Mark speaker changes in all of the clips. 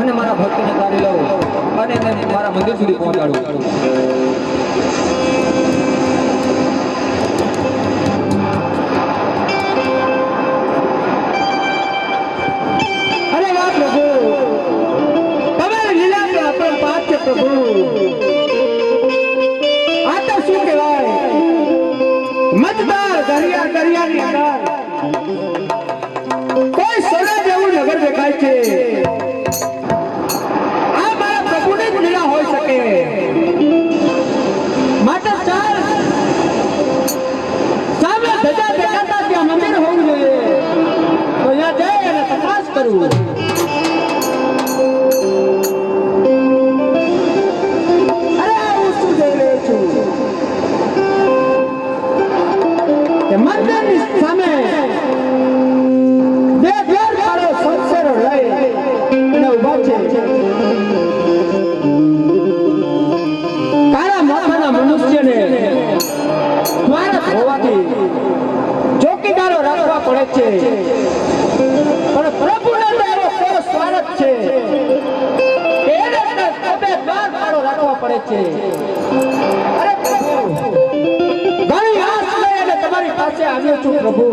Speaker 1: અને મારા ભક્તને તારી લઉં અને એને મારા મંદિર સુધી પહોંચાડું.
Speaker 2: અરે વાહ પ્રભુ, તમારી લીલા તો આપણા પાપ છે પ્રભુ. આ તો શું કહેવાય, મતદાર દરિયા દરિયાની અંદર કોઈ સોના જેવું નગર દેખાય છે. આ મારા પ્રભુની જ લીલા હોઈ શકે. માટે ચાલ, સામે ધજા દેખાતા ત્યાં મંદિર હોવું જોઈએ, તો અહીંયા જઈ અને તપાસ કરવું. અરે હું શું જોઈ રહ્યો છું કે મંદિરની સામે બે ઘર વાળો સંસેરો લઈ અને ઉભા છે. કાળા માથાના મનુષ્યને સ્વાર્થ હોવાથી ચોકીદારો રાખવા પડે છે, પણ પ્રભુને તો એવો કોઈ સ્વાર્થ છે એને બે દ્વાર વાળો રાખવા પડે છે. અરે પ્રભુ, ઘણી આશ લઈ અને તમારી પાસે આવ્યો છું પ્રભુ.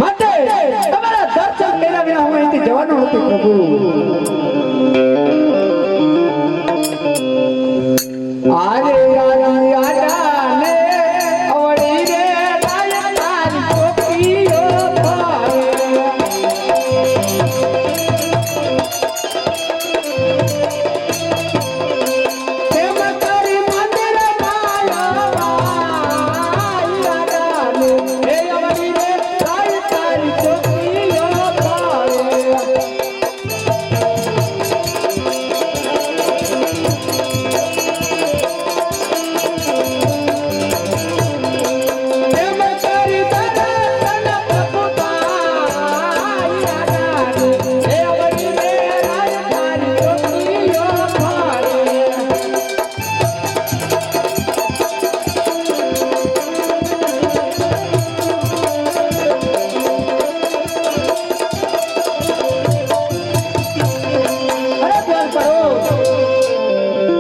Speaker 2: માટે તમારા દર્શન કર્યા વિના હું અહીંથી જવાનો નથી પ્રભુ. આરે આરે આરાને અવળી રે લાય તારી ટોપીઓ ભાવે. તેમ કરી મંદિર માયા આરાને હે અવળી રે લાય તારી ટોપીઓ ભાવે.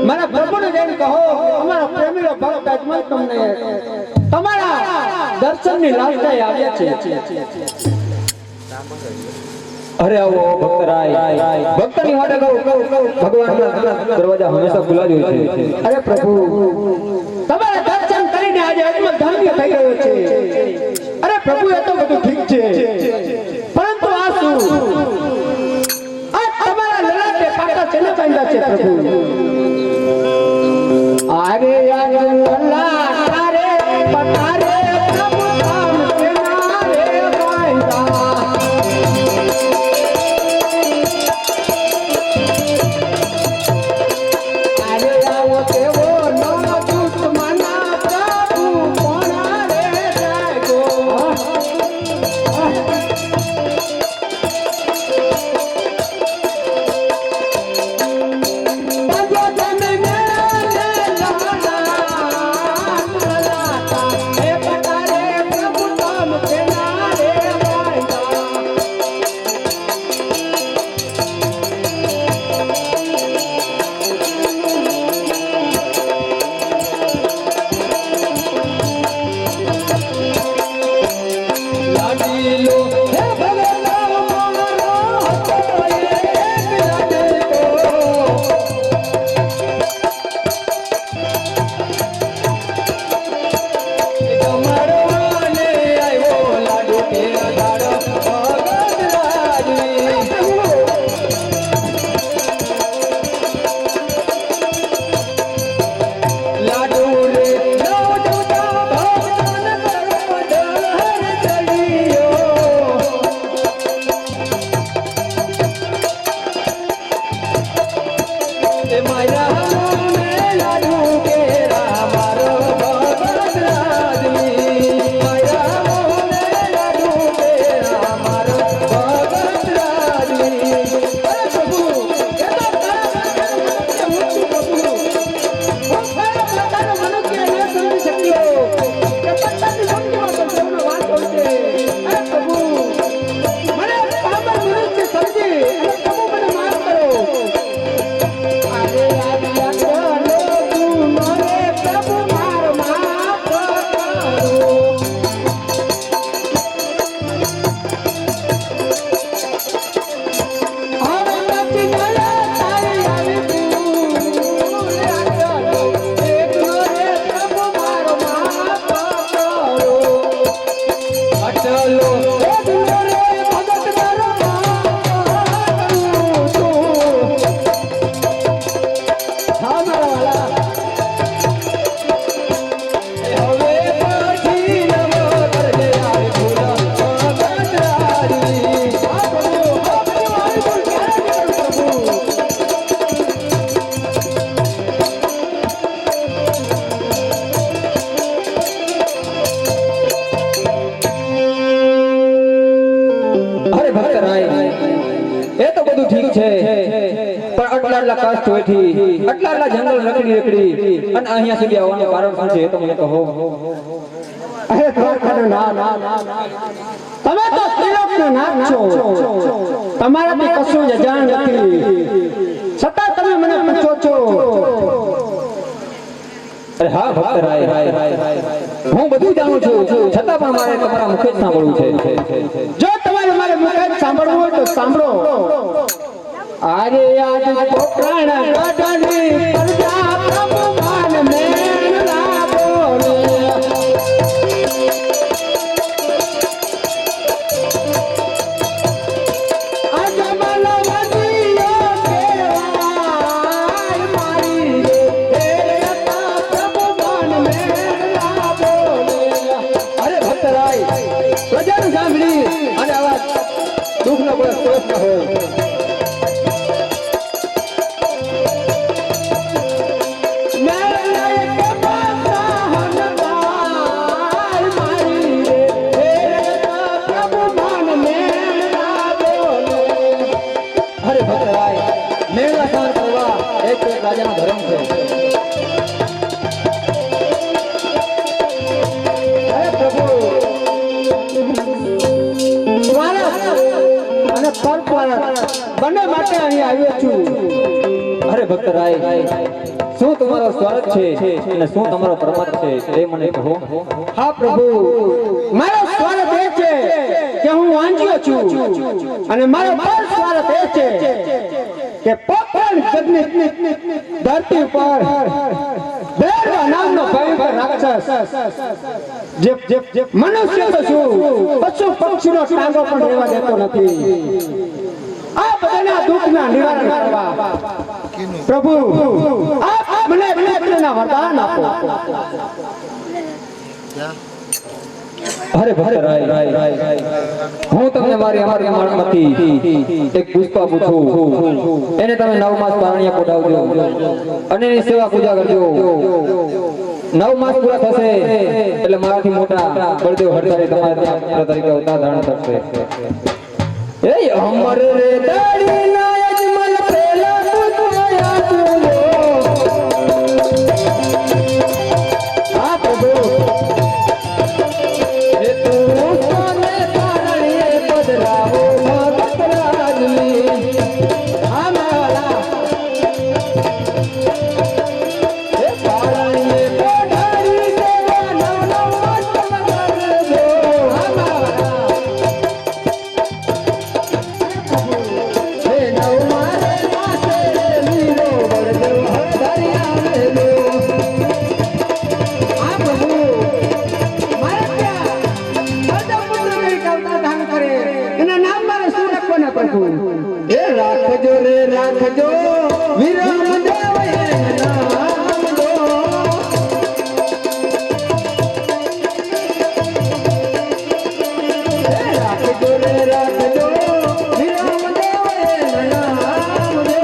Speaker 2: મારા પ્રભુને જઈને કહો, અમારા પ્રેમીનો ભક્ત અજમલ તમને તમારા દર્શનની લાલસાએ આવ્યા છે.
Speaker 1: અરે આવો ભક્તરાય, ભક્તની માટે કહું ભગવાનના દરવાજા હંમેશા ખુલ્લા જ હોય છે.
Speaker 2: અરે પ્રભુ, તમારા દર્શન કરીને આજે અજમલ ધન્ય થઈ ગયો છે. અરે પ્રભુ, એ તો બધું ઠીક છે, પરંતુ આ શું, આ તમારા લલાટે પાટા ચેને બાંધ્યા છે પ્રભુ. આરે આરે લલાટ તારે પટારે પ્રભુ નામ તેના રે બાંધા. આરે આવો તેવો નો દુશ્મના પ્રભુ કોણા રે જાગો. ભગવાન
Speaker 1: બધું ઠીક છે પણ આટલા કષ્ટ હોયથી આટલા જંગલ રખડી અને અહીંયા સુધી આવવાનું કારણ શું છે એ તો મને કહો.
Speaker 2: અરે દ્વારકાનો નાથ, તમે તો ત્રિલોકનો નાથ છો, તમારાથી કશું જ અજાણ નથી, છતાં તમે મને પૂછો છો.
Speaker 1: અરે હા ભક્તરાય, હું બધું જાણું છું છતાં પણ મારે તમારા મુખે જ સાંભળવું છે.
Speaker 2: જો તમારે મારે મુખે જ સાંભળવું હોય તો સાંભળો. આરે આજ પોકરણ કાઢની પ્રજા પ્રભુ માન મેણ લાગો રે. અજમલ વદિયો કેવાય મારી રે, પ્રભુ માન મેણ લાગો રે.
Speaker 1: અરે ભક્તરાય, પ્રજાનું સાંભળી અને આવા દુઃખનો કોઈ સ્ત્રોત ન હોય. રાજાનો ધર્મ છે.
Speaker 2: અરે પ્રભુ, સ્વાર્થ અને પરપરત બંને માટે અહીં આવ્યો છું.
Speaker 1: અરે ભક્તરાય, શું તમારો સ્વાર્થ છે અને શું તમારો પરમાર્થ છે એ મને કહો.
Speaker 2: હા પ્રભુ, મારો સ્વાર્થ એ છે કે હું વાંચ્યો છું અને મારો પર સ્વાર્થ એ છે કે પોકરણ ગગની ધરતી પર ભૈરવ નામનો ભયંકર રાક્ષસ જે મનુષ્ય તો શું પશુ પક્ષીનો ટાંગો પણ રહેવા દેતો નથી. આ બધાના દુઃખના નિવારણ કરવા પ્રભુ આપ મને પુત્રના વરદાન આપો.
Speaker 1: અરે ભક્તરાય, હું તમને મારી અમારી એક પુષ્પા પૂછું, એને તમે 9 માસ પારણિયા પોઢાવજો અને એની સેવા પૂજા કરજો. 9 માસ પૂરા થશે એટલે મારાથી મોટા બળદેવ હરતારી તમારે ત્યાં પુત્ર તરીકે અવતાર ધારણ કરશે. એ અમર રે દાડીના અજમલ પેલા તુજયા તુલો. આ પ્રભુ
Speaker 2: રાખજો રે રાખજો વિરમ દેવ નામ દો. રાખજો રે રાખજો વિરમ દેવ નામ દો.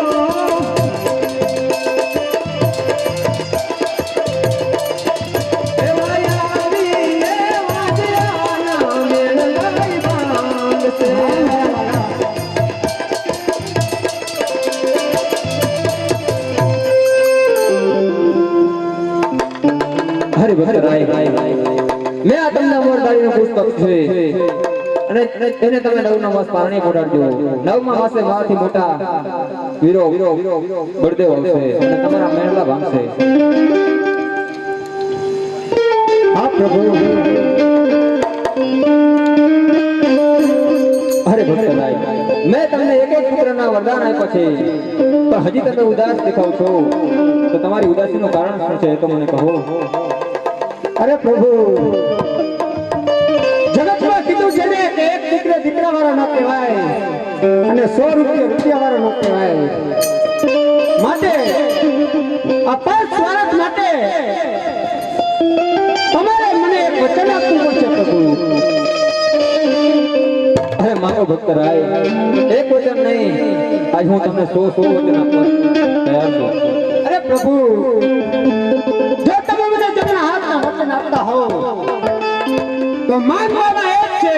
Speaker 1: હરે ભક્તરાય, મેં આ તમને અમરદારીનો પુષ્પક છે અને એને તમે 9 માસ પારણી પોઢાડજો. 9મા માસે મારાથી મોટા વીરો બળદેવ આવશે અને તમારા મેળા ભાંગશે.
Speaker 2: હા પ્રભુ.
Speaker 1: અરે ભક્તરાય, મેં તમને એક પુત્રના વરદાન આપ્યા છે પણ હજી તમે ઉદાસ દેખાવ છો, તો તમારી ઉદાસીનું કારણ શું છે એ તો મને કહો.
Speaker 2: અરે પ્રભુ, જગતમાં કીધું છે ને કે એક દીકરો દીકરા વાળો ન કહેવાય અને 100 રૂપિયા વાળો ન કહેવાય. માટે અપાર સ્વાર્થ માટે તમારે મને એક વચન આપવું પડશે પ્રભુ.
Speaker 1: અરે મારો ભક્તરાય, એક વચન નહીં, આજ હું તમને 100 વચન આપવા તૈયાર છું.
Speaker 2: અરે પ્રભુ, જો તમે મને જમણા હાથના વચન આપતા હો તો માંગવામાં એ જ છે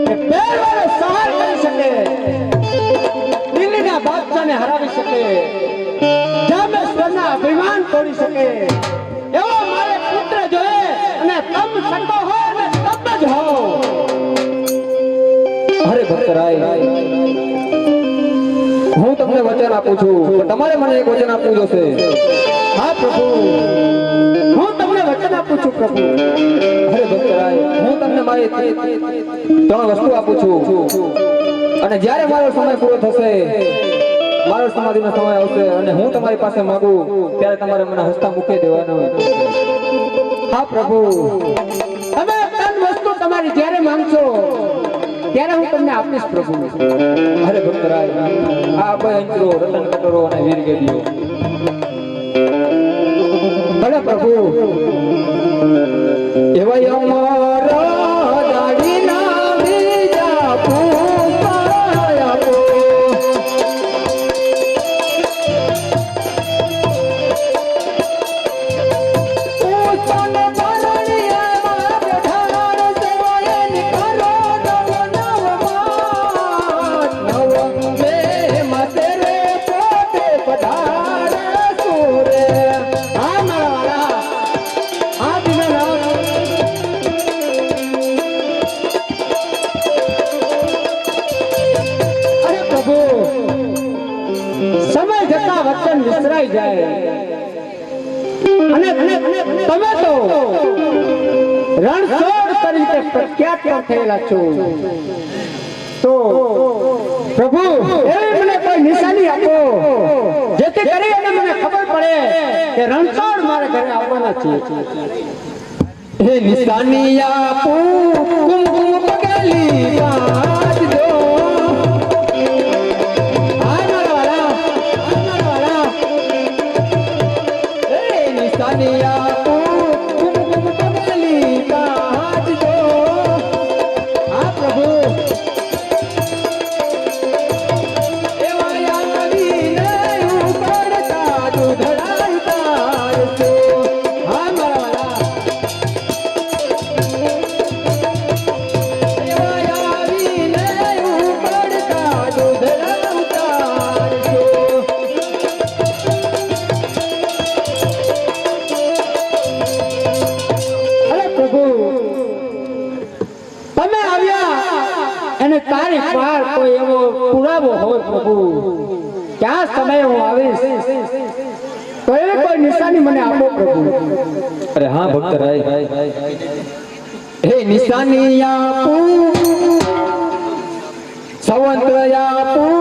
Speaker 2: કે બે વાર સહાય કરી શકે હરાવી શકે, જામેશ્વરના અભિમાન તોડી શકે એવો મારે પુત્ર જોઈએ, અને તમ સકો હો અને તબ જ હો.
Speaker 1: અરે ભક્તરાય, હું તમને વચન આપું છું, પણ તમારે મને એક વચન આપવું જોશે.
Speaker 2: હા પ્રભુ, હું તમને વચન આપું છું પ્રભુ.
Speaker 1: અરે ભક્તરાય, હું તમને મારી 3 વસ્તુ આપું છું, અને જ્યારે મારો સમય પૂરો થશે, મારો સમાધિનો સમય આવશે અને હું તમારી પાસે માંગુ, ત્યારે તમારે મને હસતા મૂકી દેવાનો.
Speaker 2: હા પ્રભુ, તમે 3 વસ્તુ તમારી જ્યારે માંગશો ત્યારે હું તમને આપીશ પ્રભુ.
Speaker 1: અરે ભક્તરાય, આ અભય અંતરો, રતન કટોરો અને વીર ગેડીઓ.
Speaker 2: ભલે પ્રભુ.
Speaker 1: એવા અમારા દાડીના બીજા પુકાર્યા આપો.
Speaker 2: વચન વિસરાઈ જાય, અને તમે તો રણછોડ તરીકે પ્રખ્યાત થયેલા છો, તો પ્રભુ એવી મને કોઈ નિશાની આપો, જેથી કરીને મને ખબર પડે કે રણછોડ મારા ઘરે આવવાના છે.
Speaker 1: હે નિશાની આપું, કુમકુમ પગલી બાંધજો.
Speaker 2: તારી પાર કોઈ એવો પુરાવો હોય પ્રભુ, ક્યાં સમય હું આવીશ, તો એવી કોઈ નિશાની મને આપો પ્રભુ.
Speaker 1: અરે હા ભક્તરાય, હે નિશાની આપું, સંવંત આપું,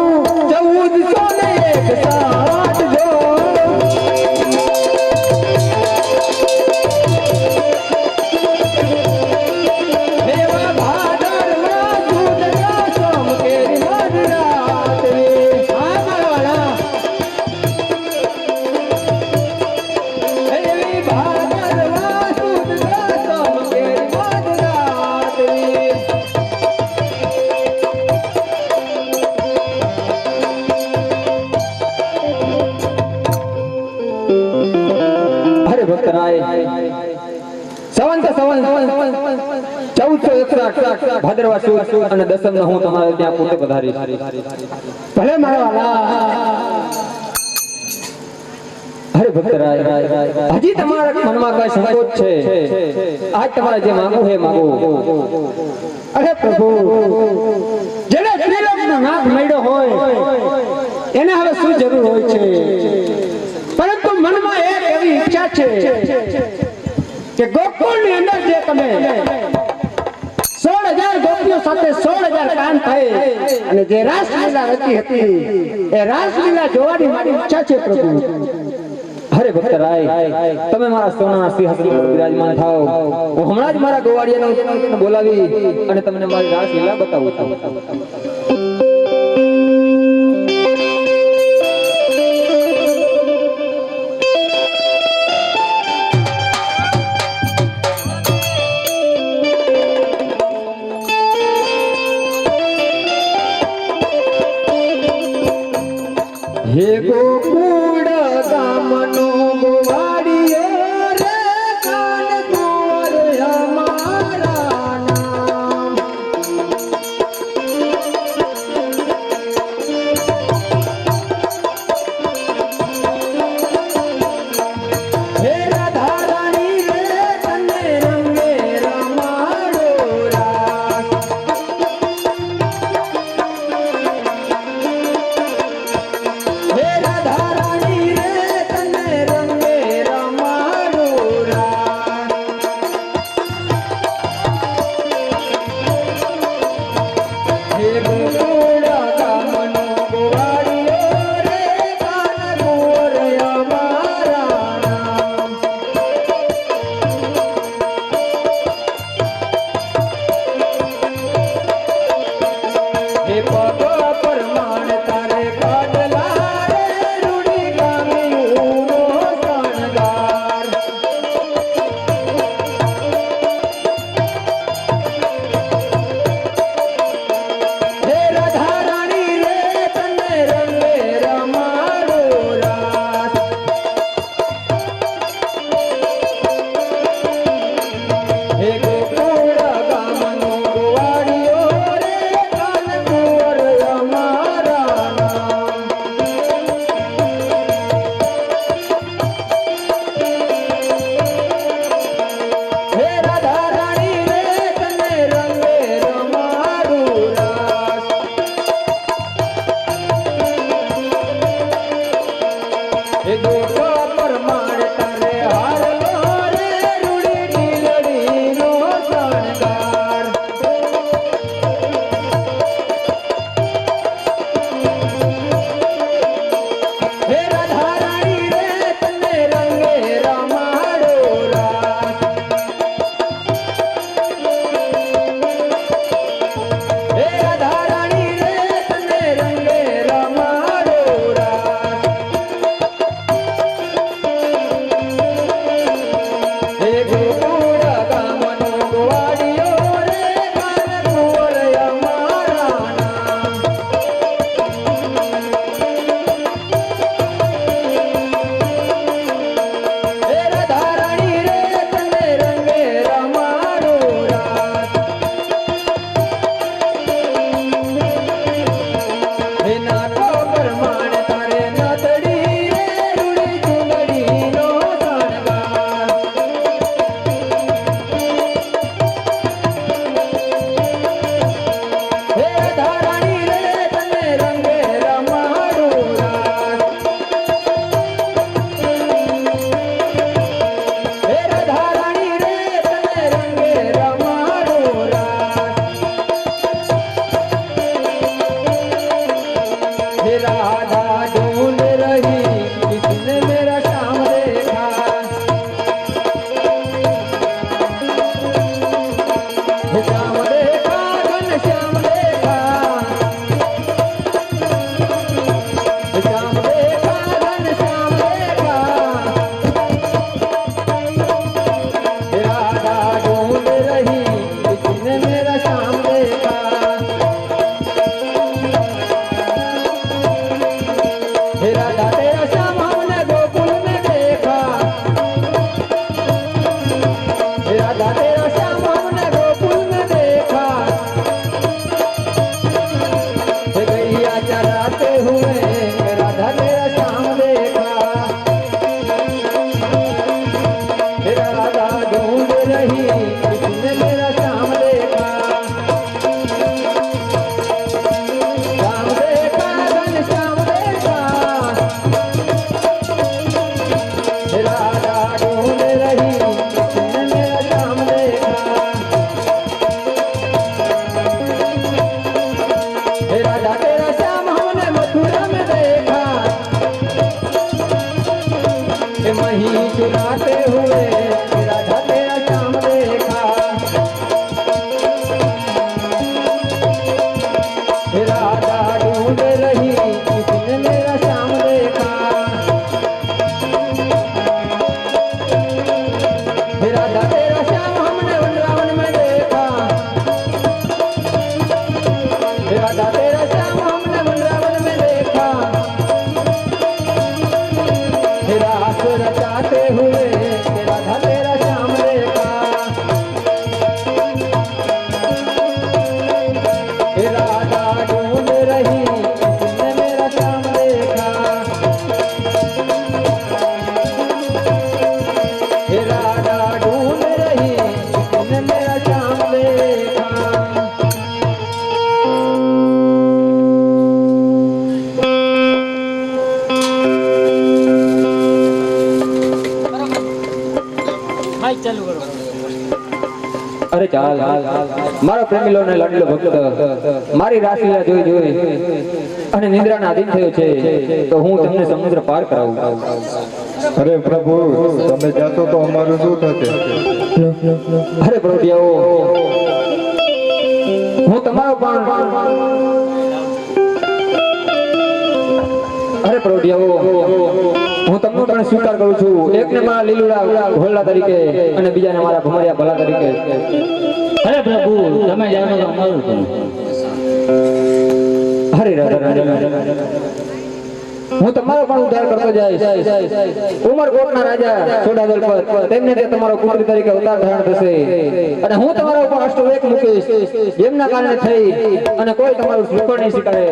Speaker 1: 1401 સાચજો. સંવંત 1461 ભાદરવા સુદ અને દસમ હું તમારે ત્યાં પોતે પધારીશ.
Speaker 2: ભલે મારા વાલા.
Speaker 1: અરે ભક્તરાય, હજી તમારા મનમાં કઈ સંકોચ છે? આજ તમારે જે માંગવું હે માંગો.
Speaker 2: અરે પ્રભુ, જેને ત્રિલોકનો નાથ મળ્યો હોય એને હવે શું જરૂર હોય છે, પરંતુ મનમાં એક એવી ઈચ્છા છે કે ગોકુળની અંદર જે તમે 16,000 ગોપીઓ સાથે 16,000 કાન થઈ અને જે રાસલીલા રચી હતી, એ રાસલીલા જોવાની મારી ઈચ્છા છે પ્રભુ.
Speaker 1: અરે ભક્તરાય, તમે મારા સોનાના સિંહાસન પર બિરાજમાન થાઓ. હું હમણાં જ મારા ગોવાળિયાને બોલાવી અને તમને મારી રાસલીલા બતાવું છું. હે ગોકુળ ગામનો ગોવાળિયો રે, કાન ગોર અમારા નામ. राधा ढूंढ रही किसने मेरा श्याम देखा। श्याम देखा घन श्याम देखा, श्याम देखा घन श्याम देखा। राधा ढूंढ रही किसने मेरा श्याम देखा। राधा तेरा श्याम हमने गोकुल में देखा। राधा तेरा श्याम हमने गोकुल में देखा। गैया चराते हुए राधा तेरा श्याम देखा। राधा ढूंढ रही किसने मेरा श्याम देखा। श्याम देखा घन श्याम देखा। राधा ढूंढ रही किसने मेरा श्याम देखा। राधा तेरा श्याम हमने मथुरा में देखा। मही चुराते हुए राधा तेरा श्याम देखा। राधा ढूंढ रही किसने मेरा श्याम देखा। राधा तेरा श्याम हमने वृंदावन में देखा। राधा तेरा श्याम हमने वृंदावन में देखा। रास रचाते हुए राधा तेरा श्याम देखा। राधा ढूंढ रही किसने मेरा श्याम देखा। राधा ढूंढ रही किसने मेरा श्याम देखा।
Speaker 2: માઈક ચાલુ કરો.
Speaker 1: અરે ચાલ મારો પ્રેમીલો ને લાડલો ભક્ત મારી રાસલીલા જોઈ જોઈ અને નિદ્રાના આધીન થયો છે, તો હું તમને સમુદ્ર પાર કરાવું.
Speaker 3: અરે પ્રભુ, તમે જાતો તો અમારું શું થશે?
Speaker 1: અરે પ્રભુયાઓ, હું તમારો પણ અરે પ્રભુયાઓ, હું તમને પણ સ્વીકાર કરું છું. એકને મારા લીલુડા ભોળા તરીકે અને બીજાને મારા ભમરિયા ભલા તરીકે.
Speaker 2: અરે પ્રભુ, તમે જાણો તો અમારું શું?
Speaker 1: હરે રાધા, હું તમારો પણ ઉદ્ધાર કરતો જઈશ. ઉમરકોટના રાજા સોડાદલ પર તેમને તે તમારો પુત્રી તરીકે અવતાર ધારણ થશે અને હું તમારા ઉપર અષ્ટવેક મૂકીશ, જેમના કારણે થઈ અને કોઈ તમારું શ્રીફળ નહીં સ્વીકારે.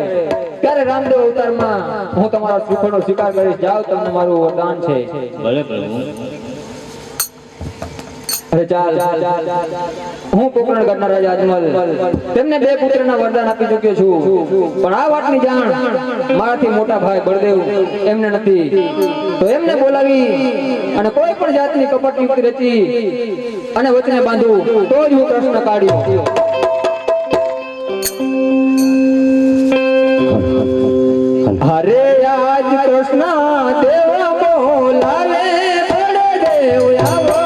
Speaker 1: ત્યારે રામદેવ અવતારમાં હું તમારા શ્રીફળનો સ્વીકાર કરીશ. જાઓ, તમને મારું વરદાન છે.
Speaker 2: ભલે પ્રભુ.
Speaker 1: અરે ચાલ, હું પોકરણગઢના રાજા અજમલ તેમને બે પુત્રના વરદાન આપી ચૂક્યો છું, પણ આ વાતની જાણ મારાથી મોટા ભાઈ બળદેવ એમને નથી. તો એમને બોલાવી અને કોઈ પણ જાતની કપટ યુક્તિ રચી અને વચને બાંધું તો જ હું કૃષ્ણ કાઢ્યો. હરે આજ કૃષ્ણ દેવ બોલાવે બળદેવ આવો.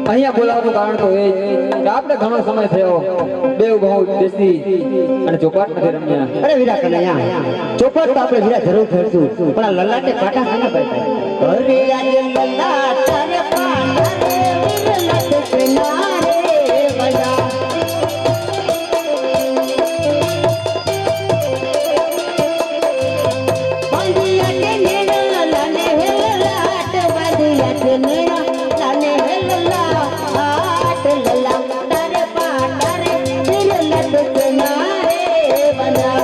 Speaker 1: અહીંયા બોલાવવાનું કારણ તો એ કે આપણે ઘણો સમય થયો બે બહુ બેસી અને ચોપાટ નથી રમ્યા.
Speaker 2: અરે વીરા કનૈયા ચોપટ તો આપણે વીરા જરૂર કરશું પણ આ લલાટે કાંટા ખાના પડતા અરે આજે લલાટ રે પાના રે લલાટ કિનારે બજા બંધિયા કે નેના લાને હે લલાટ બંધિયા કે નેના લાને હે લલાટ લલાટ રે પાના રે લલાટ કિનારે બજા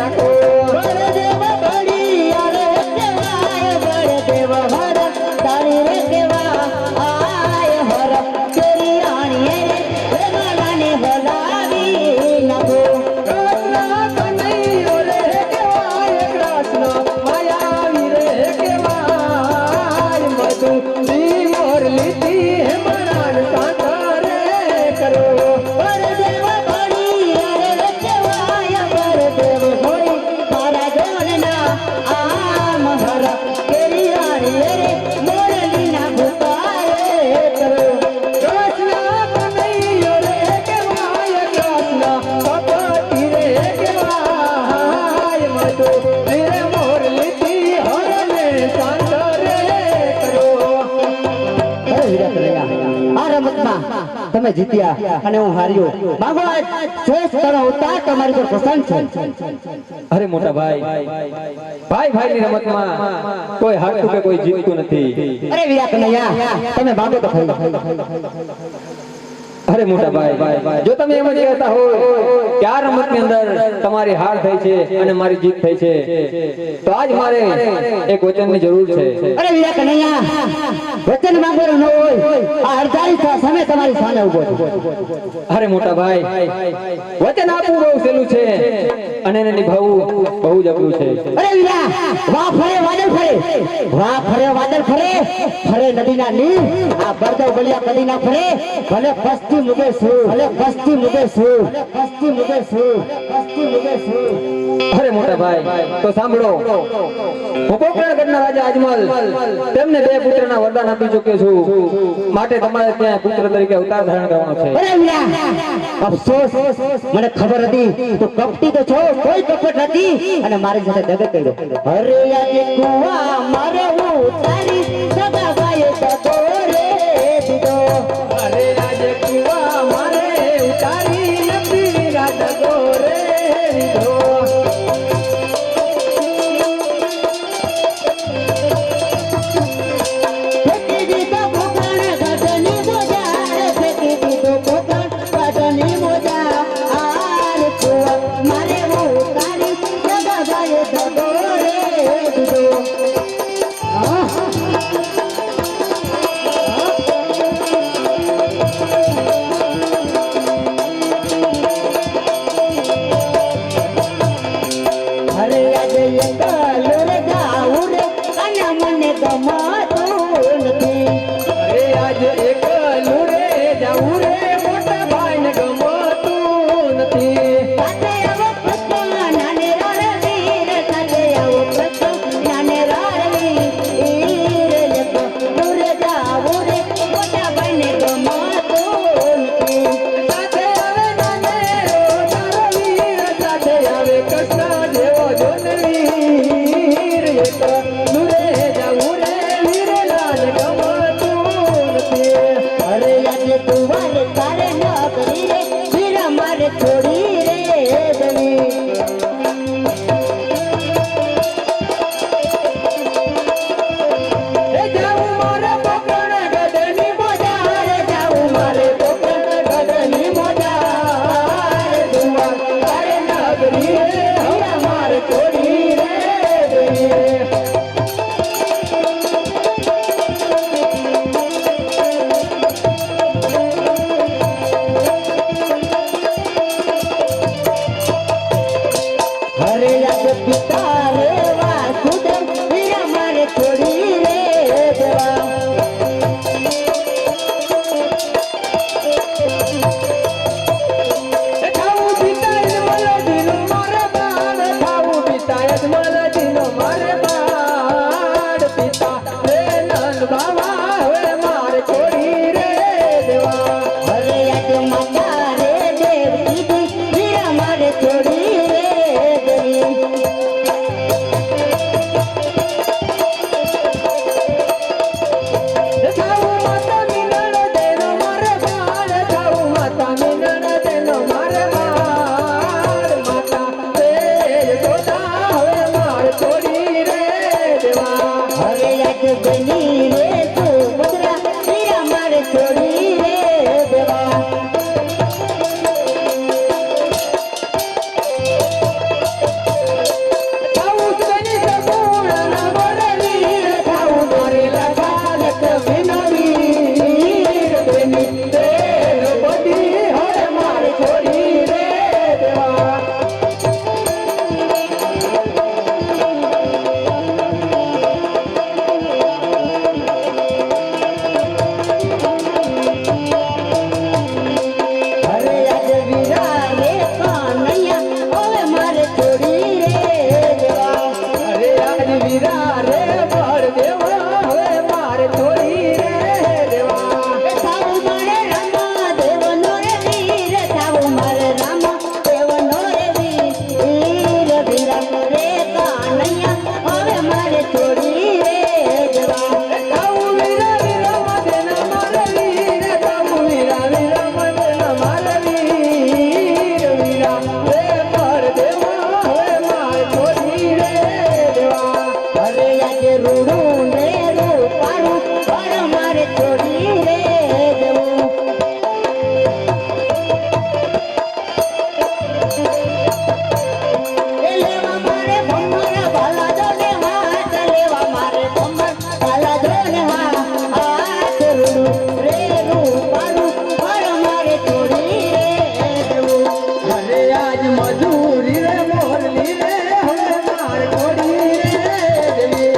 Speaker 2: રાખો બળદેવ બળિયા રે કેવાય બળદેવ હર તારી રે કેવા આય હર તેરી રાણીએ રે માલાને હલાવી નાખો કૃષ્ણ કનૈયો રે કેવાય કૃષ્ણ માયાવી રે કેવાય મધુ જી મોરલીથી હે મરાન સાંતરે કરો બળદેવ બળિયા રે કેવાય બળદેવ હોય મારા દેવના આમ હર તેરી રાણીએ રે મોરલીના ભૂપારે કરો કૃષ્ણ કનૈયો રે કેવાય કૃષ્ણ કપટી રે કેવાય મધુ રે મોરલીથી હરને સાંતરે કરો આ રમતમાં તમે જીત્યા અને હું હાર્યો માંગો આ શ્રેષ્ઠ કરો ઉતાર તમારી પર પસંદ છે
Speaker 1: અરે મોટા ભાઈ ભાઈની રમતમાં કોઈ હારતું કે કોઈ જીતતું નથી
Speaker 2: અરે વીરા કનૈયા તમે માંગો તો ખરી
Speaker 1: અરે મોટા ભાઈ જો તમે એમ જ કહેતા હોય કે આ રમતની અંદર તમારી હાર થઈ છે અને મારી જીત થઈ છે તો આજ મારે એક વચનની જરૂર છે
Speaker 2: અરે વીરા કનૈયા વચન માંગવાનું ન હોય આ અડધારી સામે તમારી સામે ઉભો છું
Speaker 1: અરે મોટા ભાઈ વચન આપવું બહુ સહેલું છે અને એને નિભાવવું બહુ જ અઘરું છે
Speaker 2: અરે વીરા વાહ ફરે વાદળ ફરે વાહ ફરે વાદળ ફરે ફરે નદીના નીર આ બળદેવ બળિયા કદી ના ફરે ભલે પશ્ચિમ મુગે શું ભલે પશ્ચિમ મુગે શું પશ્ચિમ મુગે શું પશ્ચિમ મુગે શું
Speaker 1: અરે મોટા ભાઈ તો સાંભળો હું કોકણગઢના રાજા અજમલ તેમને 2 પુત્રના વરદાન આપી ચૂક્યો છું માટે તમારે ત્યાં પુત્ર તરીકે અવતાર ધારણ કરવાનો છે
Speaker 2: અરે વીરા અફસોસ મને ખબર હતી તું કપટી તો છો કોઈ કપટ નથી અને મારી સાથે દગો કર્યો અરે આજે કુવા મારે હું તારી સગા ભાઈ સગો રે દીધો અરે આજે કુવા મારે ઉતારી નથી રાત ગો રે દીધો ફેંકી દીધો પોકણ ગઢની મોજા ફેંકી દીધો પોકણ ગઢની મોજા આર કુવા મારે હું તારી સગા ભાઈ સગો રે દીધો અરે આજે એકલો રે જાઉં રે અને મને ગમાતું નથી
Speaker 1: અરે આજે એકલું રે જાવું રે મોટા ભાઈને ગમતું નથી
Speaker 2: સાથે આવો પ્રશ્ન નાને રણવીર સાથે આવો પ્રશ્ન નાને રણવીર એકલો રે જાઉં રે મોટા ભાઈને ગમાતું નથી
Speaker 1: સાથે આવે નાને રણવીર સાથે આવે કૃષ્ણ જેવો જોનવીર એકલું રે જાવું રે વીરલાલ ગમતું નથી
Speaker 2: અરે આજે તુવારે તારે ન કરી રે વીરા મારે છોડી રે દેવી
Speaker 1: એ જાવું મારે પોકણ ગઢની મોજા રે જાવું મારે પોકણ ગઢની મોજા રે દુવાર તારે નગરી રે હરા મારે છોડી રે દેવી
Speaker 2: અરે આજે પિતા રે વાસુદેવ વીરા મારે છોડી રે દેવા
Speaker 1: થાવું પિતાય મલજીનો મારે બાળ થાવું પિતાય મલજીનો મારે બાળ પિતા રે નંદ બાવા હવે મારે છોડી રે દેવા
Speaker 2: અરે આજે માતા રે દેવ દીદી વીરા મારે છોડી રે દેવી
Speaker 1: થાવું માતા મિલણ દેનો મારે બાળ થાવું માતા મિલણ દેનો મારે બાળ માતા રે ગોદા હવે મારે છોડી રે દેવા
Speaker 2: અરે આજે બની રે સુભદ્રા વીરા મારે છોડી રે દેવા રૂડું ને રૂપાળું પણ મારે છોડી રે જવું. એ લેવા મારે ભમરા ભાલા જો ને હાથ લેવા મારે ભમરા ભાલા જો ને હાથ રૂડું રે રૂપાળું પણ મારે છોડી રે જવું.
Speaker 1: અરે આજ મજૂરી રે મોરલી રે હવે માર છોડી રે દેવી.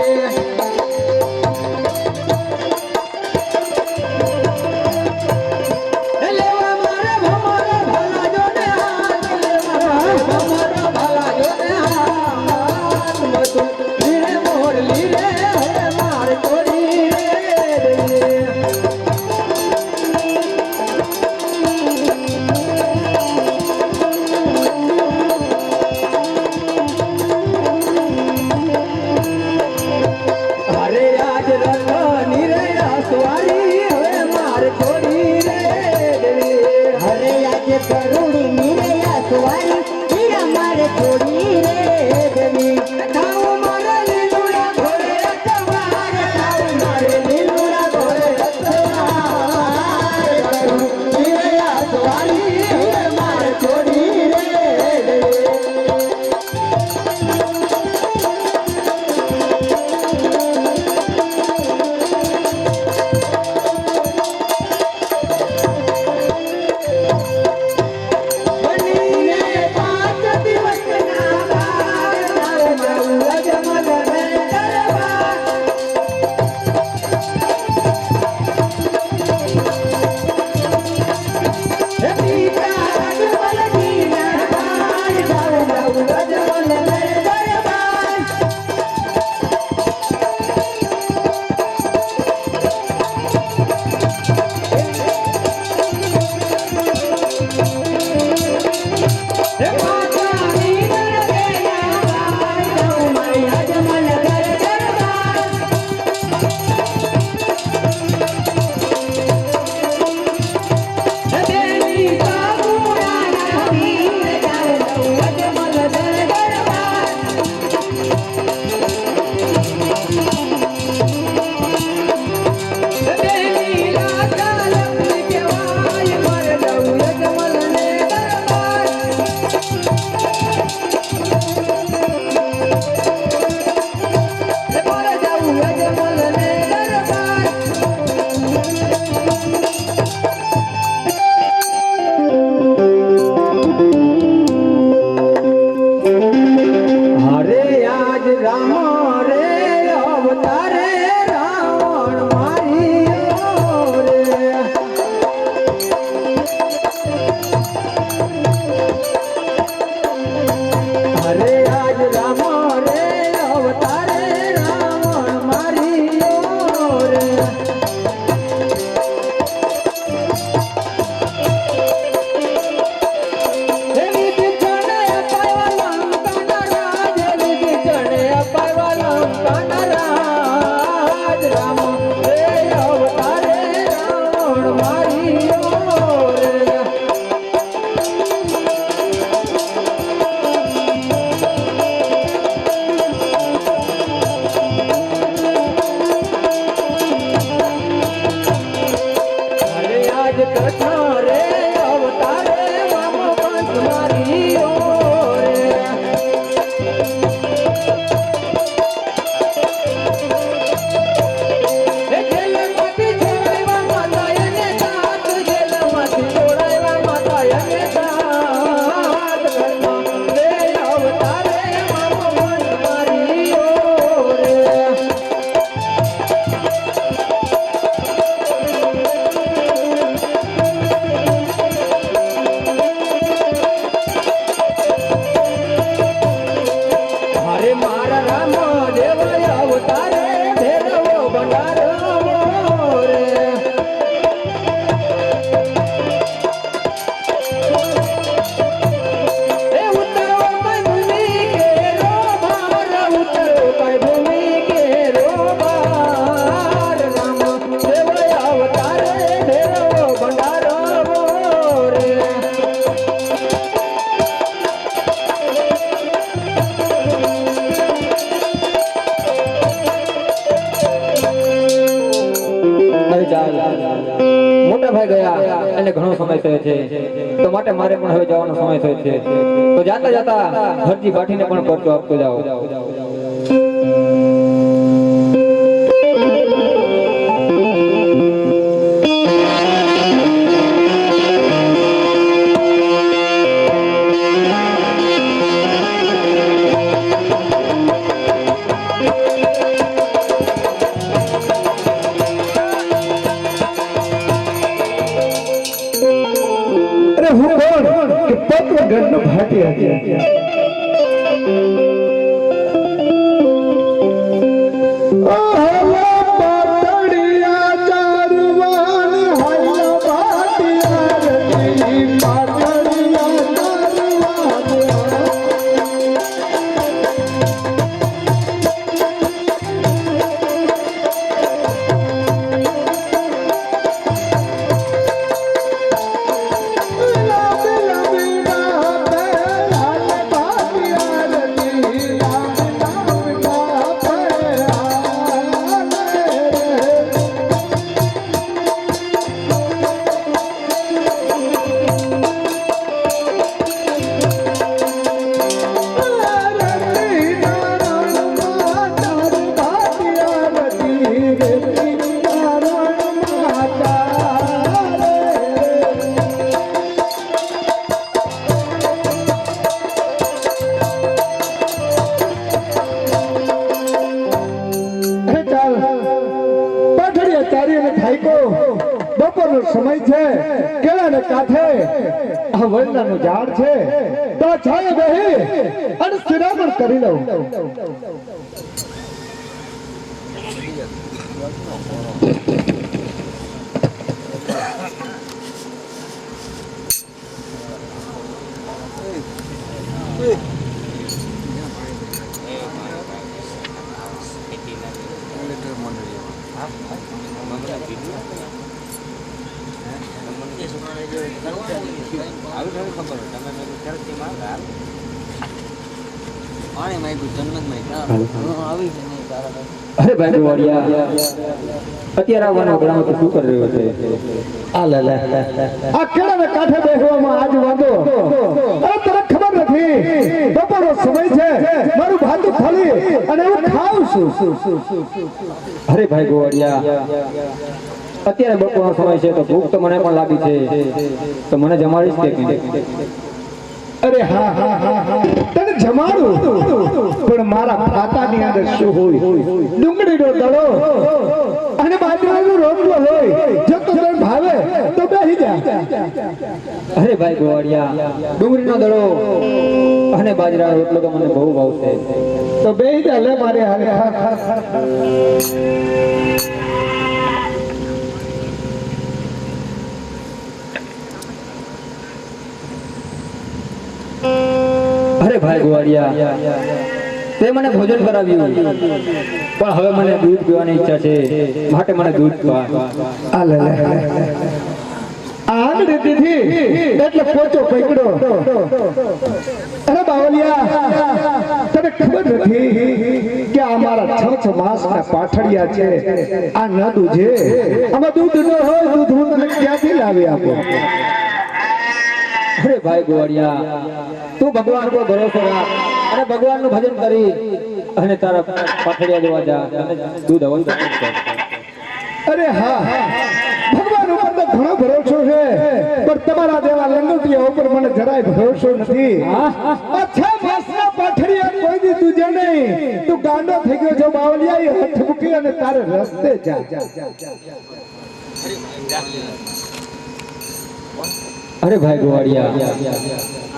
Speaker 1: લેવા મારે ભમરા ભાલા જો ને હાથ લેવા ભમરા ભાલા જો ને હાથ મજૂરી રે મોરલી રે હવે માર છોડી રે દેવી. અરે આજ રતની રે રસવાળી હવે માર છોડી રે દેવી.
Speaker 2: હરે આજે કરુણી નિરયા સુવારી હીરા મારે છોડી રે દેવી.
Speaker 1: થાવું મારે લીલુડા ઘોડે રતવાર, થાવું મારે લીલુડા ઘોડે રતવાર. કરુણી રે રસવાળી હવે માર છોડી રે દેવી. બનીને 5 દિવસના બાર થાવું મારું અજમલ રે દરબાર. હે પિતા અજમલજી ના બાર થાવું મારું અજમલ રે દરબાર. હે પાતાની નરદેના બાર થાવું મારું અજમલ રે દરબાર. હે દેવી બાબુરાના પીર થાવું મારું અજમલ રે દરબાર. દેવી લાટા લક્ષ્મી કહેવાય મારે જવું અજમલ ને દરબાર. મારે જવું અજમલ ને દરબાર. હરે આજ રામ રે અવતારે રાવણ માર્યો રે. હરે આજ રામ રે અવતારે રાવણ માર્યો રે. એવી દીઠણે અપાયા લંકાના રાજ, એવી દીઠણે અપાયા લંકાના રાજ. રામ રે અવતારે રાવણ માર્યો રે. ભાઈ ગયા એને ઘણો સમય થયો છે, તો માટે મારે પણ હવે જવાનો સમય થયો છે, તો જાતા જાતા હરજી બાઠીને પણ પરચો આપતો જાઓ.
Speaker 2: ઘરનો ભાટિયા છે. સમય છે, કેળાને કાંઠે આ વરદાનું ઝાડ છે, તો છાયે બેહી અને શિરામણ કરી લઉં.
Speaker 1: અરે ભાઈ ગોવાળિયા, અત્યારે આવવાનો ગ્રામ તો શું કરી રહ્યો છે?
Speaker 2: આ કેળાને કાંઠે બેસવામાં આજ વાંધો તને ખબર નથી, બપોરનો સમય છે, મારું ભાતું ખાલી અને હું ખાઉં છું.
Speaker 1: અરે ભાઈ ગોવાળિયા, અત્યારે બપોરનો સમય છે, તો ભૂખ તો મને પણ લાગી છે, તો મને જમાડીશ કે નહીં?
Speaker 2: અરે હા હા હા હા, તને જમાડું, પણ મારા ખાતાની અંદર શું હોય? ડુંગળીનો દડો અને બાજરાનો રોટલો હોય. જો તો તને ભાવે તો બેસી જા.
Speaker 1: અરે ભાઈ ગોવાળિયા, ડુંગળીનો દડો અને બાજરાનો રોટલો તો મને બહુ ભાવશે,
Speaker 2: તો બેસી જા. લે મારે હારે.
Speaker 1: અરે ભાઈ ગોવાળિયા, તે મને ભોજન કરાવ્યું, પણ હવે મને દૂધ પીવાની ઈચ્છા છે, માટે મને દૂધ પા.
Speaker 2: આંગળી દીધી એટલે પોચો પકડો. અરે બાવલિયા, તને ખબર નથી કે આ મારા 6 માસના પાઠડિયા છે, આ નદુ છે, આમાં દૂધ ન હોય, દૂધ હું તને ક્યાંથી લાવી આપો?
Speaker 1: અરે ભાઈ ગોવાળિયા, તું ભગવાન પર ભરોસો રાખ અને ભગવાનનું ભજન કરી અને તારા પાથડિયા જોવા જા, દૂધ અવશ્ય કર.
Speaker 2: અરે હા, ભગવાન ઉપર તો ઘણો ભરોસો છે, પણ તમારા જેવા લંગોટિયા ઉપર મને જરાય ભરોસો નથી. આ 6 માસના પાઠડિયા કોઈ દી તુજે નહીં. તું ગાંડો થઈ ગયો છો બાવલિયા, એ હઠ મૂકી અને તારે રસ્તે જા.
Speaker 1: અરે ભાઈ ગોવાળિયા,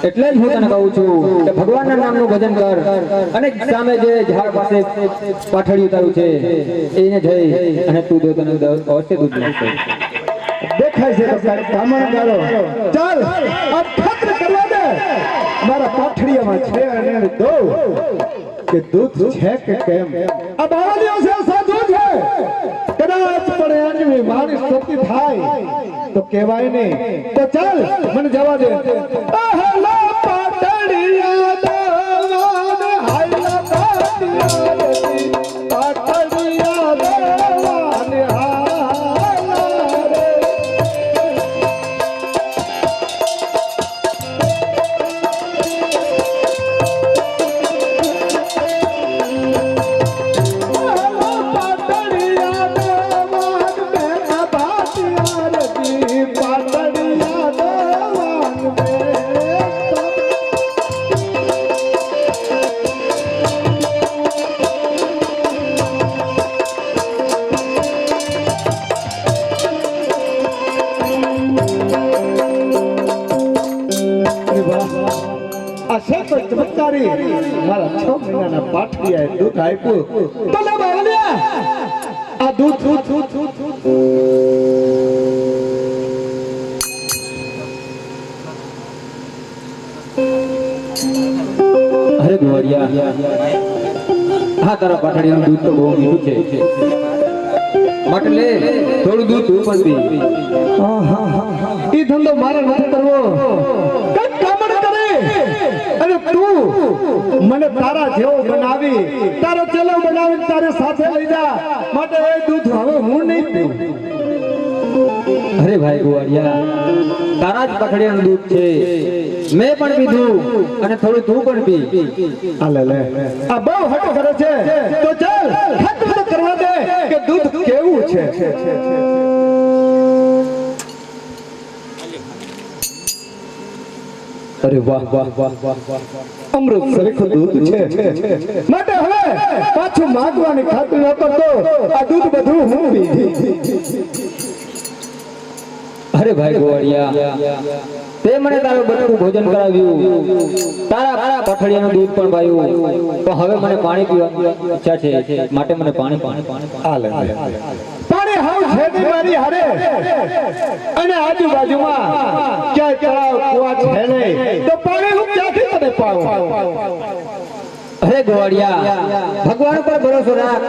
Speaker 1: એટલે જ હું તને કહું છું કે ભગવાનના નામનું ભજન કર અને સામે જે ઝાડ પાસે પાથડિયું તારું છે એને જઈ અને તું જો તને અવશ્ય દૂધ મળશે.
Speaker 2: દેખાય છે તો કામણ ગાળો. ચાલ આ ખત્ર કરવા દે. મારા પાથડિયામાં છે અને દો કે દૂધ છે કે કેમ. આ બાવલીઓ છે, સાધુ છે, કદાચ પણ એની મારી સતી થાય તો કહેવાય નહીં. તો ચાલ મને જવા દે. આહલા પાટડિયા દેવાન હાયલા પાટડિયા દેવાન હાયલા રે. કરી મારા 6 મહિનાના પાઠિયાએ દૂધ આપ્યું તો લે બાવલિયા આ દૂધ
Speaker 1: અરે ગોવાળિયા, હા તારા પાટડીનું દૂધ તો બહુ મીઠું છે, માટે લે થોડું દૂધ તું પણ પી.
Speaker 2: ઈ ધંધો મારે નથી કરવો. કઈ કામણ કરે અને તું મને તારા જેવો બનાવી તારો ચેલો બનાવી તારે સાથે લઈ જા. માટે એ દૂધ હવે હું નહીં પીઉં.
Speaker 1: અરે ભાઈ ગોવાળિયા, તારા જ પાટડીનું દૂધ છે, મેં પણ પીધું અને થોડું તું પણ પી.
Speaker 2: આ લે લે આ બહુ હટ કરે છે તો ચાલ ખાતરી તો કરવા દે કે દૂધ કેવું છે.
Speaker 1: અરે વાહ વાહ વાહ વાહ વાહ,
Speaker 2: અમૃત સરખું દૂધ છે. માટે હવે પાછું માંગવાની ખાતરી ન કરતો. આ દૂધ બધું હું પીધી.
Speaker 1: અરે ભાઈ ગોવાળિયા, તે મને તારું બટકું ભોજન કરાવ્યું, તારા પાટડીનું દૂધ પણ પાયું, તો હવે મને પાણી પીવાની ઈચ્છા છે, માટે મને પાણી પાણી પાણી
Speaker 2: પાણી હાવ છે નહીં મારી હારે. અને આજુબાજુમાં ક્યાંય તળાવ કુવા છે નહીં તો પાણી હું ક્યાંથી તને પાઉં.
Speaker 1: અરે ગોવાળિયા, ભગવાન ઉપર ભરોસો રાખ,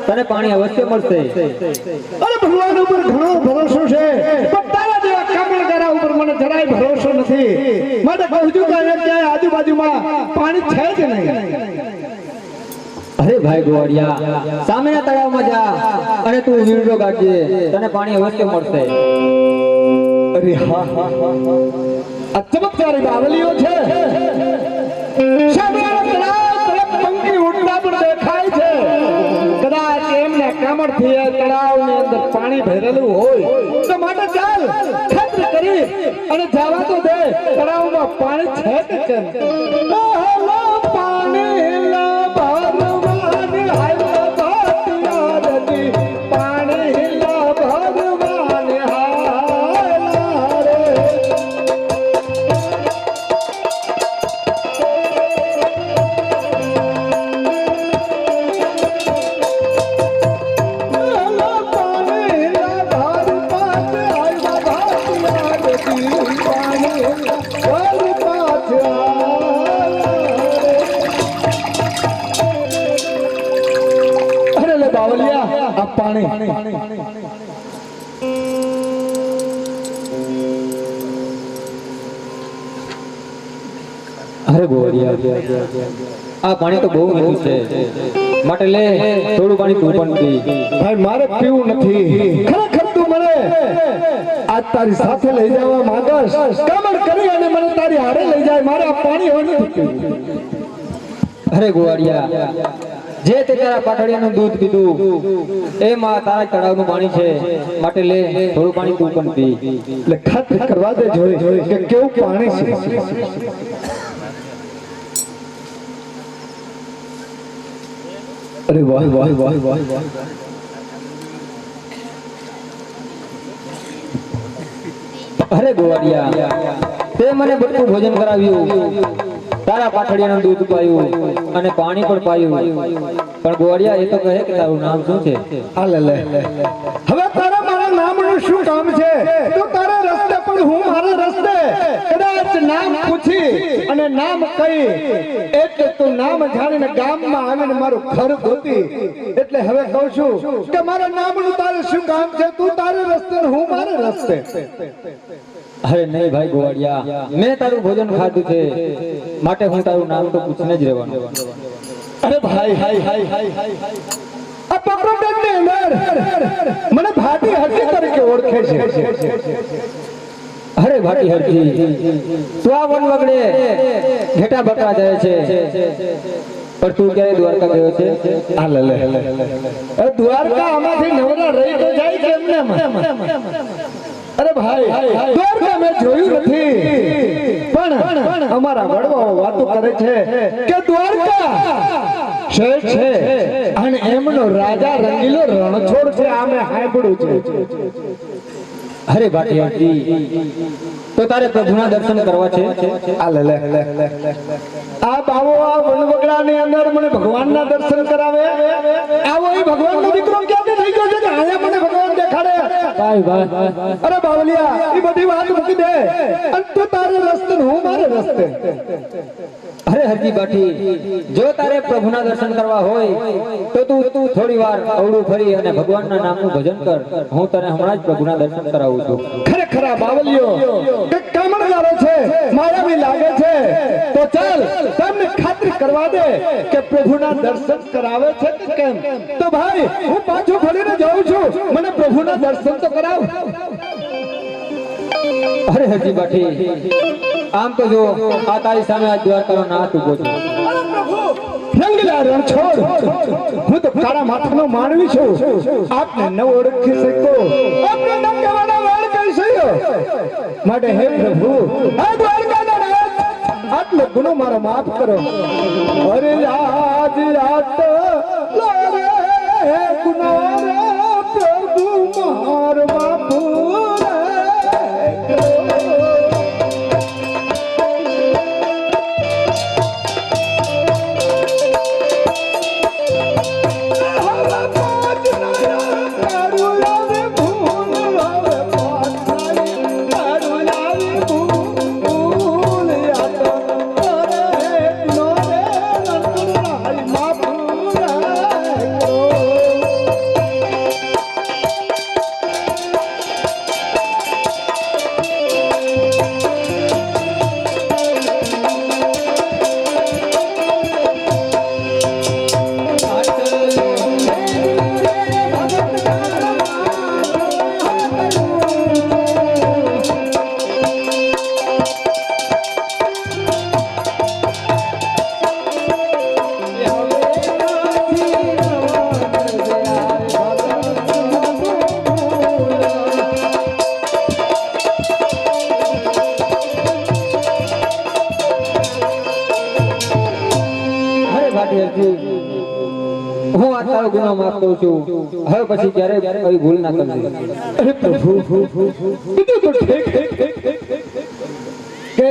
Speaker 1: તને પાણી અવશ્ય મળશે.
Speaker 2: અરે ભગવાન ઉપર ઘણો ભરોસો છે પણ તારા જેવા કામણગારા ઉપર મને જરાય ભરોસો નથી. માટે કહું છું કે ક્યાંય આજુબાજુમાં પાણી છે જ નહીં.
Speaker 1: અરે ભાઈ ગોવાળિયા, સામેના તળાવમાં જા અને તું વીરડો ગાજે, તને પાણી અવશ્ય મળશે.
Speaker 2: અરે હા આ ચમત્કારી બાવલીઓ છે. સામેના તળાવ તરફ પંખી ઉડતા પણ દેખાય છે. કદાચ એમને કામડથી એ તળાવની અંદર પાણી ભરેલું હોય તો માટે ચાલ ખાતરી કરી અને જવા તો દે. તળાવમાં પાણી છે કે કેમ. પાણી લા ભરવાની હાય ભાટિયાની, પાણી લા ભરવાની હાય રે. પાણી
Speaker 1: અરે ગોવાળિયા, આ પાણી તો બહુ મીઠું છે, માટે લે થોડું પાણી તું પણ પી.
Speaker 2: ભાઈ મારે પીવું નથી. ખરેખર તું મને આજ તારી સાથે લઈ જવા માંગસ, કામણ કરી અને મને તારી હારે લઈ જાય. મારે આ પાણી હવે નથી પીવું.
Speaker 1: અરે ગોવાળિયા, જે તે તારા પાટડીનું દૂધ પીધું એમાં તારા તળાવનું પાણી છે, માટે લે થોડું પાણી તું પણ પી.
Speaker 2: એટલે ખાતરી કરવા દે જોઈ કે કેવું પાણી છે.
Speaker 1: અરે વાહ વાહ વાહ વાહ વાહ, અરે ગોવાળિયા, તે મને બટકું ભોજન કરાવ્યું, તારા પાટડીનું દૂધ પાયું અને પાણી પણ પાયું, પણ ગોવાળિયા એ તો કહે કે તારું નામ શું છે.
Speaker 2: આ લે લે હવે તારા મારા નામનું શું કામ છે. તો તારા રસ્તે પણ હું મારા રસ્તે કદાચ નામ પૂછી અને નામ કહી એટલે તું નામ જાણીને ગામમાં આવીને મારું ઘર ગોતી. એટલે હવે કહું છું કે મારા નામનું તારે શું કામ છે. તું તારે રસ્તે ને હું મારે રસ્તે.
Speaker 1: અરે નહીં ભાઈ ગોવાળિયા, મેં તારું ભોજન ખાધું છે, માટે હું તારું નામ તો પૂછીને જ રહેવાનું.
Speaker 2: અરે ભાઈ આ પકડની અંદર મને ભાટી હરજી તરીકે ઓળખે છે.
Speaker 1: અરે ભાટી હરજી, તું આ વન વગડે ઘેટા બકરા જાય છે, પણ તું ક્યારે દ્વારકા ગયો છે.
Speaker 2: આ લે દ્વારકા આમાંથી નવરા રહી તો જાય કે એમને. અરે ભાઈ દ્વારકા મેં જોયું નથી, પણ અમારા વડવાઓ વાતો કરે છે કે દ્વારકા શહેર છે અને એમનો રાજા રંગીલો રણછોડ છે. આ મેં સાંભળ્યું છે.
Speaker 1: અરે ભાટી હરજી, તો તારે પ્રભુના દર્શન કરવા છે.
Speaker 2: આ લે આ બાવો આ વનવગડાની અંદર મને ભગવાનના દર્શન કરાવે. આવો એ ભગવાનનો દીકરો ક્યાંથી થઈ ગયો છે કે આયા મને ભગવાન દેખાડે? અરે બાવલિયા એ બધી વાત મૂકી દે અને તું તારે રસ્તે ને હું મારે રસ્તે.
Speaker 1: અરે હરજી બાઠી, જો તારે પ્રભુના દર્શન કરવા હોય તો તું થોડી વાર અવળું ફરી અને ભગવાનના નામનું ભજન કર. હું તને હમણાં જ પ્રભુના દર્શન કરાવું છું.
Speaker 2: ખરેખર આ બાવલિયો કે કામણગારો છે, માયાવી લાગે છે. તો ચાલ તમને ખાતરી કરવા દે કે પ્રભુના દર્શન કરાવે છે કે કેમ. તો ભાઈ હું પાછો ફરીને જાઉં છું, મને પ્રભુના દર્શન તો કરાવ.
Speaker 1: અરે હરજી બાઠી, આમ તો જો આ તારી સામે આ દ્વારકાનો નાથ ઉભો છે.
Speaker 2: રંગલા રણ છોડ, હું તો કાળા માથાનો માનવી છું. આપને ન ઓળખી શકો, આપને ન કહેવાના વાળ કહી શકો. માટે હે પ્રભુ, આ દ્વારકાના નાથ, આટલો ગુનો મારો માફ કરો. અરે આજ રાત લારે ગુનો રે પ્રભુ માર બાપુ રે.
Speaker 1: હું આ તારો ગુનો માફ કરું છું. હવે પછી ક્યારેય આવી ભૂલ ના કરજે.
Speaker 2: અરે પ્રભુ, કીધું તો ઠીક કે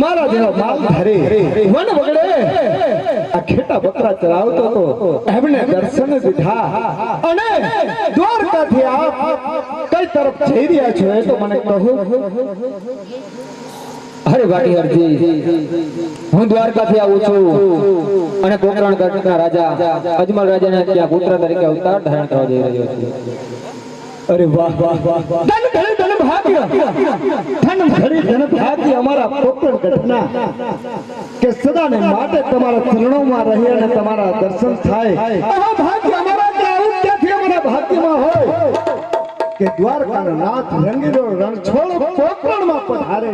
Speaker 2: મારા જેવો માલ ધરે વન વગડે આ ખેટા બકરા ચરાવતો તો એમને દર્શન દીધા. અને દ્વારકાથી આપ કઈ તરફ જઈ રહ્યા છો એ તો મને કહો.
Speaker 1: અરે ભાટી હરજી, હું દ્વારકાથી આવું છું અને પોકરણગઢના રાજા અજમલ રાજાને ત્યાં પુત્ર તરીકે અવતાર ધારણ કરવા જઈ રહ્યો છું.
Speaker 2: અરે વાહ વાહ વાહ વાહ, ધન ભાગ્ય, ધન ભાગ્ય અમારા પોકરણગઢના કે સદાને માટે તમારા ચરણોમાં રહી અને તમારા દર્શન થાય. આ ભાગ્ય અમારા ક્યાંથી અમારા ભાગ્યમાં હોય કે દ્વારકાનો નાથ રંગીલો રણછોડ પોકરણમાં પધારે.